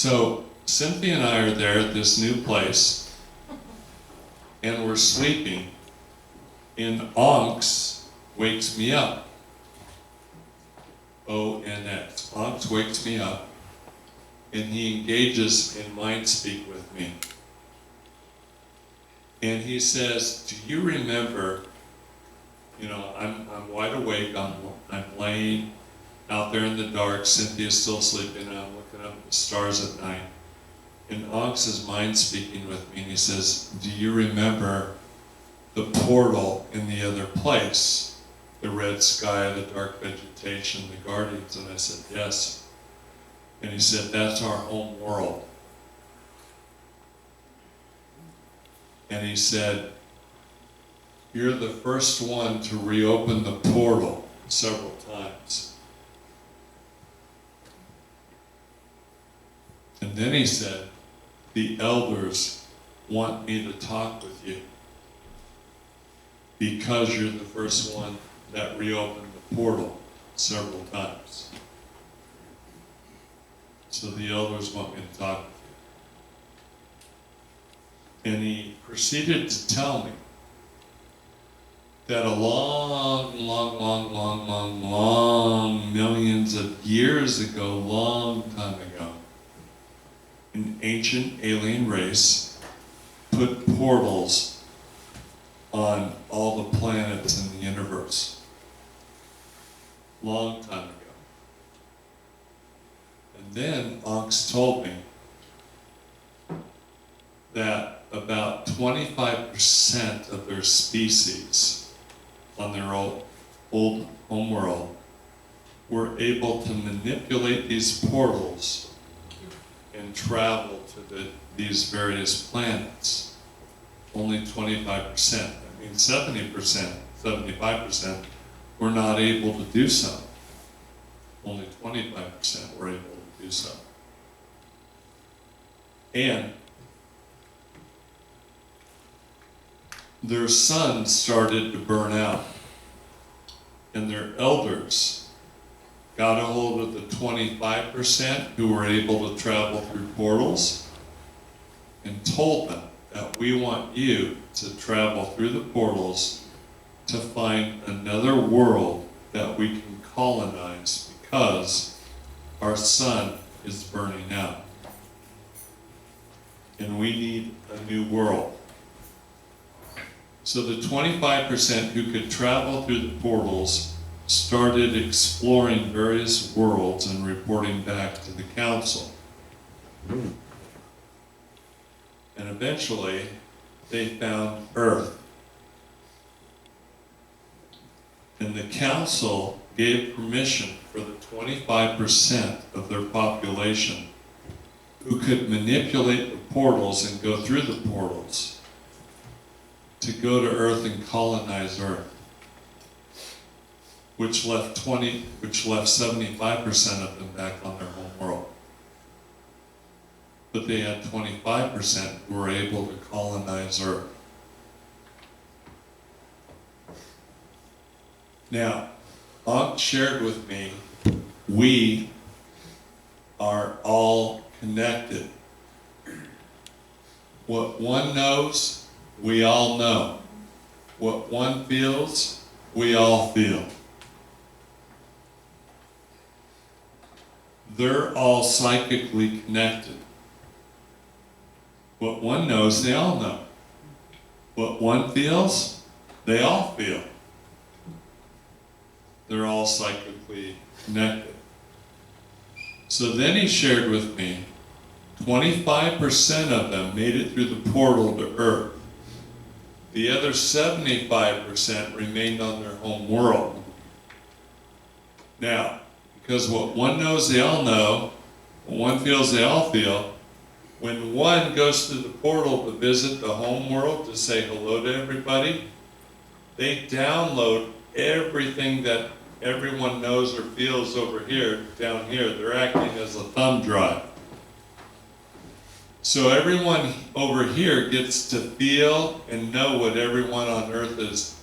So Cynthia and I are there at this new place, and we're sleeping, and Onks wakes me up. O-N-X. Onks wakes me up, and he engages in mind speak with me. And he says, do you remember, I'm wide awake, I'm laying out there in the dark, Cynthia's still sleeping, and I'm looking up at the stars at night. And Onks is mind speaking with me, and he says, do you remember the portal in the other place? The red sky, the dark vegetation, the guardians? And I said, yes. And he said, that's our home world. And he said, you're the first one to reopen the portal several times. And then he said, the elders want me to talk with you because you're the first one that reopened the portal several times. So the elders want me to talk with you. And he proceeded to tell me that a long millions of years ago, long time ago, an ancient alien race put portals on all the planets in the universe. Long time ago. And then Onks told me that about 25% of their species on their old home world were able to manipulate these portals and travel to these various planets. Only 25%. That means 70%, 75% were not able to do so. Only 25% were able to do so. And their sun started to burn out, and their elders got a hold of the 25% who were able to travel through portals and told them that we want you to travel through the portals to find another world that we can colonize because our sun is burning out. And we need a new world. So the 25% who could travel through the portals started exploring various worlds and reporting back to the council. And eventually, they found Earth. And the council gave permission for the 25% of their population who could manipulate the portals and go through the portals to go to Earth and colonize Earth, which left 75% of them back on their home world. But they had 25% who were able to colonize Earth. Now, Ankh shared with me, we are all connected. What one knows, we all know. What one feels, we all feel. They're all psychically connected. What one knows, they all know. What one feels, they all feel. They're all psychically connected. So then he shared with me, 25% of them made it through the portal to Earth. The other 75% remained on their home world. Now, because what one knows, they all know, what one feels, they all feel, when one goes through the portal to visit the home world to say hello to everybody, they download everything that everyone knows or feels over here, down here. They're acting as a thumb drive. So everyone over here gets to feel and know what everyone on Earth is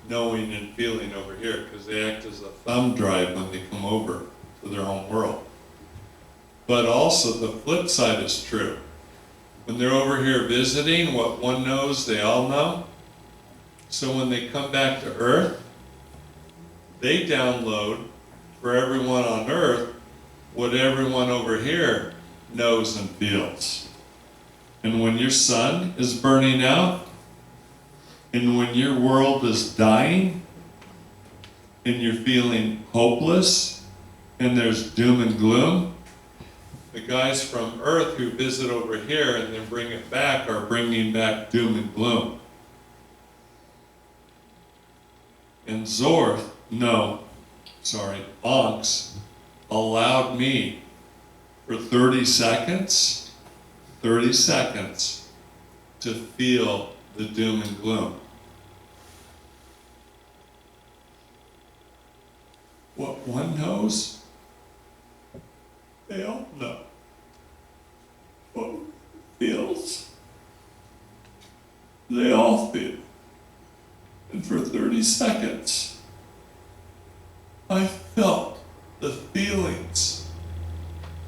knowing and feeling over here, because they act as a thumb drive when they come over to their home world. But also the flip side is true. When they're over here visiting, what one knows, they all know. So when they come back to Earth, they download for everyone on Earth what everyone over here knows and feels. And when your sun is burning out, and when your world is dying, and you're feeling hopeless, and there's doom and gloom, the guys from Earth who visit over here and then bring it back are bringing back doom and gloom. And Onks allowed me for 30 seconds to feel the doom and gloom. What one knows, they all know. What one feels, they all feel. And for 30 seconds, I felt the feelings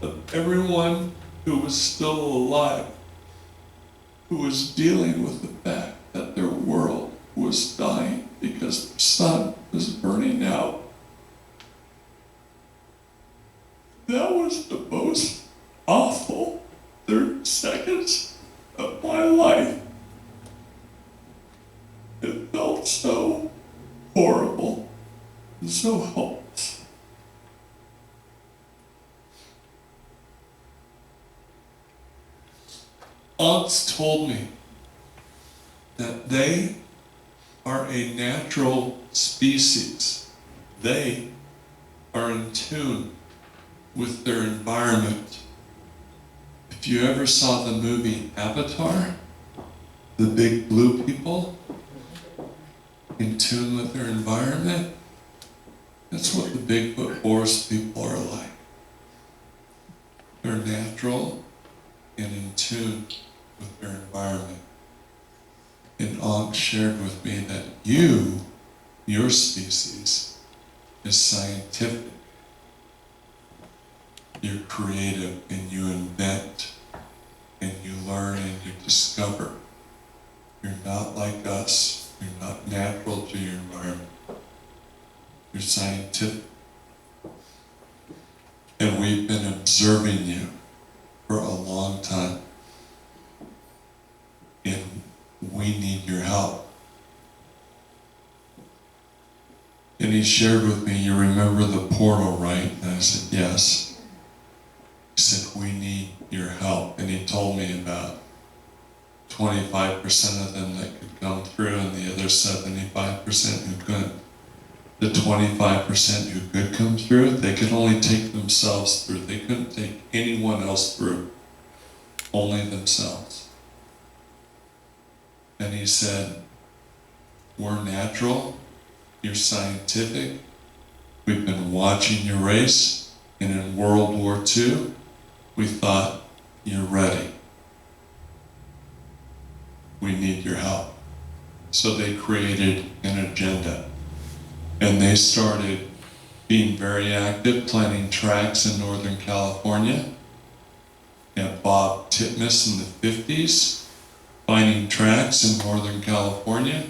of everyone who was still alive, who was dealing with the fact that their world was dying because their sun was burning out. That was the most awful 30 seconds of my life. It felt so horrible and so hopeless. Aunts told me that they are a natural species. They are in tune with their environment. If you ever saw the movie Avatar, the big blue people in tune with their environment, that's what the Bigfoot forest people are like. They're natural and in tune with their environment. And Ankh shared with me that your species, is scientific. You're creative and you invent and you learn and you discover. You're not like us. You're not natural to your environment. You're scientific. And we've been observing you for a long time. And we need your help. And he shared with me, you remember the portal, right? And I said, yes. He said, we need your help. And he told me about 25% of them that could come through and the other 75% who couldn't. The 25% who could come through, they could only take themselves through. They couldn't take anyone else through, only themselves. And he said, we're natural, you're scientific, we've been watching your race, and in World War II, we thought, you're ready. We need your help. So they created an agenda. And they started being very active, planting tracks in Northern California. And Bob Titmus in the 50s, finding tracks in Northern California.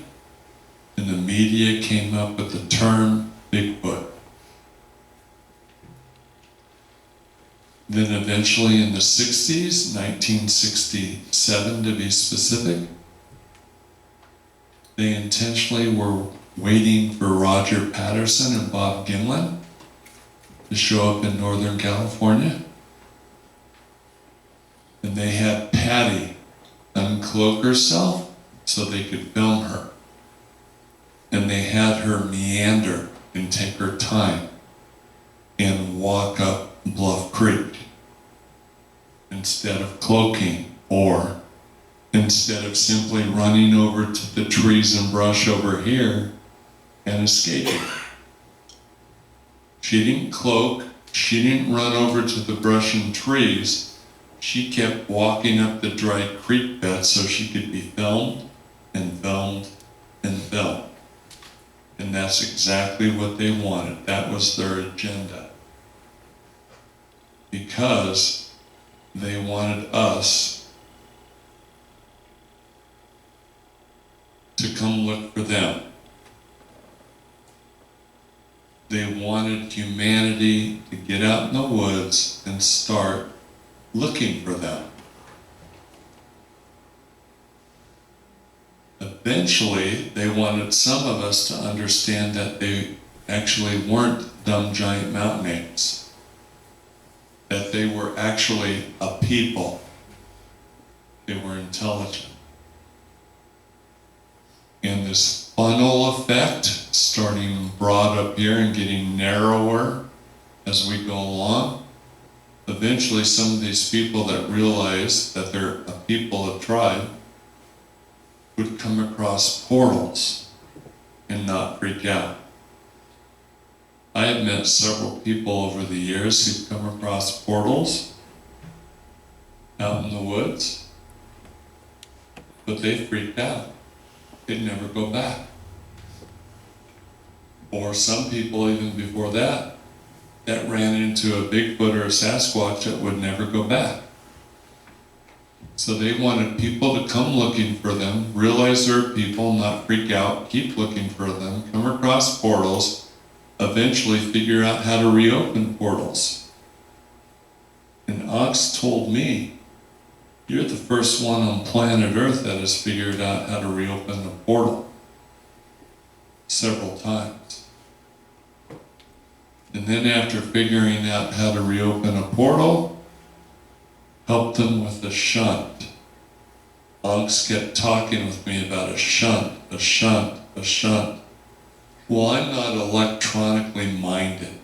And the media came up with the term Bigfoot. Then eventually in the 60s, 1967 to be specific, they intentionally were waiting for Roger Patterson and Bob Gimlin to show up in Northern California. And they had Patty uncloak herself so they could film her. And they had her meander and take her time and walk up Bluff Creek instead of cloaking, or instead of simply running over to the trees and brush over here and escaping. She didn't cloak, she didn't run over to the brush and trees, she kept walking up the dry creek bed so she could be filmed and filmed and filmed. And that's exactly what they wanted. That was their agenda. Because they wanted us to come look for them. They wanted humanity to get out in the woods and start looking for them. Eventually, they wanted some of us to understand that they actually weren't dumb giant mountain apes, that they were actually a people. They were intelligent. And this funnel effect, starting broad up here and getting narrower as we go along, eventually some of these people that realize that they're a people, a tribe, would come across portals and not freak out. I have met several people over the years who've come across portals out in the woods, but they freaked out. They'd never go back. Or some people, even before that, that ran into a Bigfoot or a Sasquatch that would never go back. So they wanted people to come looking for them, realize they're people, not freak out, keep looking for them, come across portals, eventually figure out how to reopen portals. And Ox told me, you're the first one on planet Earth that has figured out how to reopen a portal several times. And then after figuring out how to reopen a portal, helped them with a shunt. Ox kept talking with me about a shunt, a shunt, a shunt. Well, I'm not electronically minded.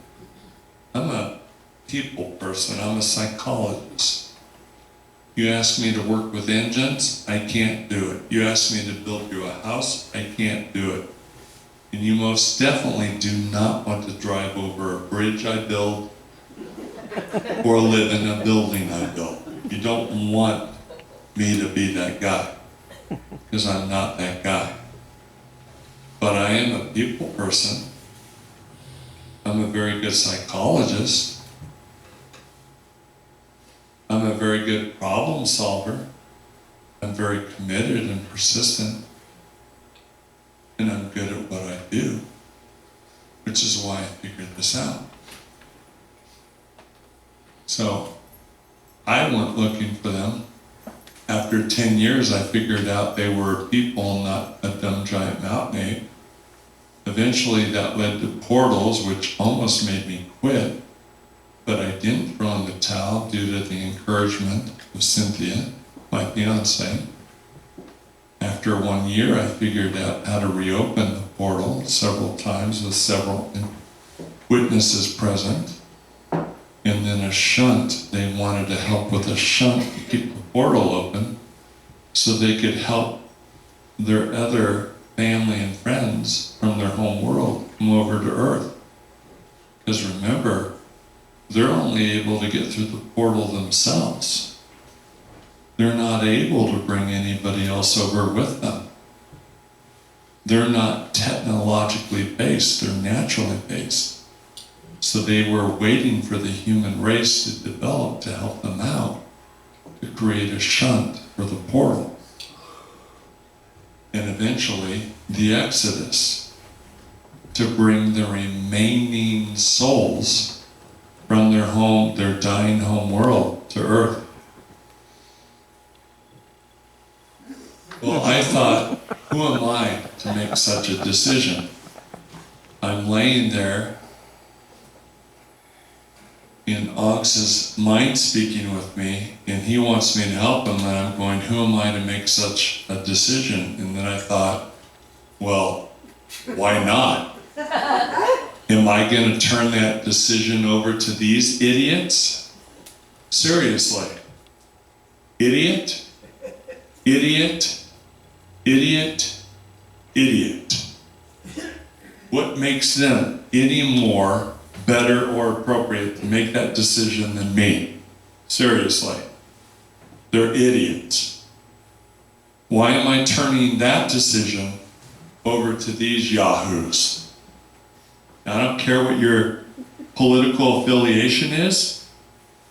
I'm a people person, I'm a psychologist. You ask me to work with engines, I can't do it. You ask me to build you a house, I can't do it. And you most definitely do not want to drive over a bridge I build or live in a building I built. You don't want me to be that guy, because I'm not that guy. But I am a people person. I'm a very good psychologist. I'm a very good problem solver. I'm very committed and persistent. And I'm good at what I do, which is why I figured this out. So I went looking for them. After 10 years, I figured out they were people, not a dumb giant mountain ape. Eventually that led to portals, which almost made me quit, but I didn't throw in the towel due to the encouragement of Cynthia, my fiance. After 1 year, I figured out how to reopen the portal several times with several witnesses present. And then a shunt, they wanted to help with a shunt to keep the portal open so they could help their other family and friends from their home world come over to Earth. Because remember, they're only able to get through the portal themselves. They're not able to bring anybody else over with them. They're not technologically based, they're naturally based. So they were waiting for the human race to develop to help them out, to create a shunt for the portal. And eventually, the Exodus, to bring the remaining souls from their home, their dying home world, to Earth. Well, I thought, who am I to make such a decision? I'm laying there in Ox's mind speaking with me, and he wants me to help him, and I'm going, who am I to make such a decision? And then I thought, well, why not? Am I going to turn that decision over to these idiots? Seriously. Idiot, idiot, idiot, idiot. What makes them any more better or appropriate to make that decision than me? Seriously. They're idiots. Why am I turning that decision over to these yahoos? I don't care what your political affiliation is.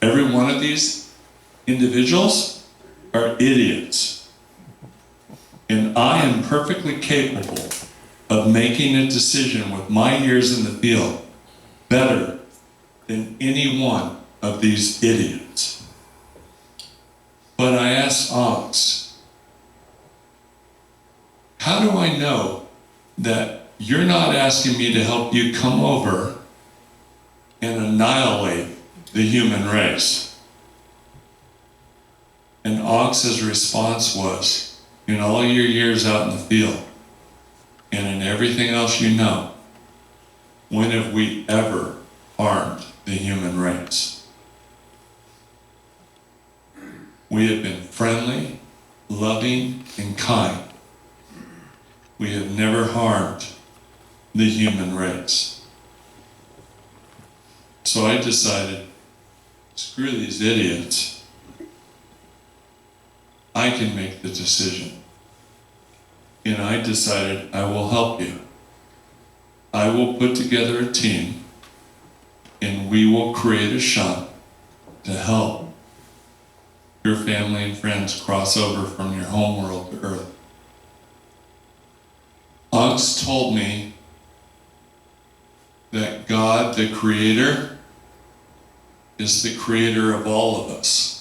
Every one of these individuals are idiots. And I am perfectly capable of making a decision with my years in the field better than any one of these idiots. But I asked Ox, how do I know that you're not asking me to help you come over and annihilate the human race? And Ox's response was, in all your years out in the field, and in everything else you know, when have we ever harmed the human race? We have been friendly, loving, and kind. We have never harmed the human race. So I decided, screw these idiots. I can make the decision. And I decided I will help you. I will put together a team and we will create a shunt to help your family and friends cross over from your home world to Earth. Ox told me that God, the Creator, is the creator of all of us.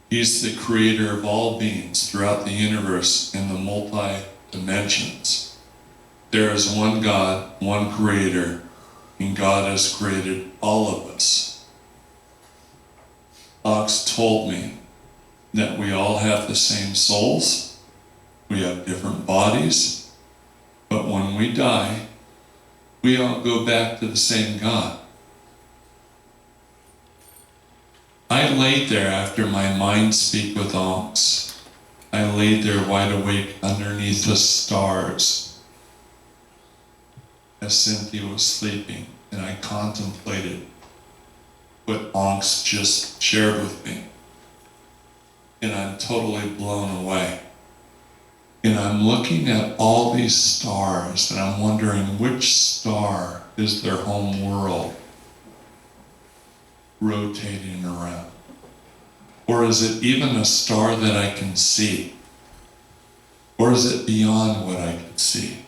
He's the creator of all beings throughout the universe in the multi-dimensions. There is one God, one creator, and God has created all of us. Ox told me that we all have the same souls, we have different bodies, but when we die, we all go back to the same God. I laid there after my mind speak with Ox. I laid there wide awake underneath the stars as Cynthia was sleeping, and I contemplated what Ox just shared with me. And I'm totally blown away. And I'm looking at all these stars, and I'm wondering which star is their home world rotating around? Or is it even a star that I can see? Or is it beyond what I can see?